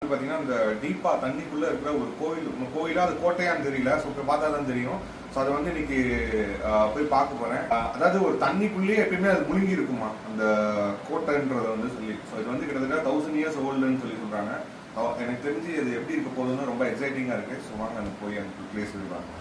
பார்த்தீங்கன்னா இந்த டீப்பா தண்ணிக்குள்ள இருக்கிற ஒரு கோயிலா அது கோட்டையான்னு தெரியல. ஸோ இப்போ பார்த்தா தான் தெரியும். ஸோ அதை வந்து இன்னைக்கு போய் பார்க்க போறேன். அதாவது ஒரு தண்ணிக்குள்ளேயே எப்பயுமே அது முழுங்கி இருக்குமா அந்த கோட்டைன்றதை வந்து சொல்லி. ஸோ இது வந்து கிட்டத்தட்ட 1000 years ஓல்டுன்னு சொல்லி சொல்றாங்க. எனக்கு தெரிஞ்சு அது எப்படி இருக்க போகுதுன்னு ரொம்ப எக்ஸைட்டிங்கா இருக்கு. ஸோ வாங்க அங்கே போய் அந்த பிளேஸ் இருக்காங்க.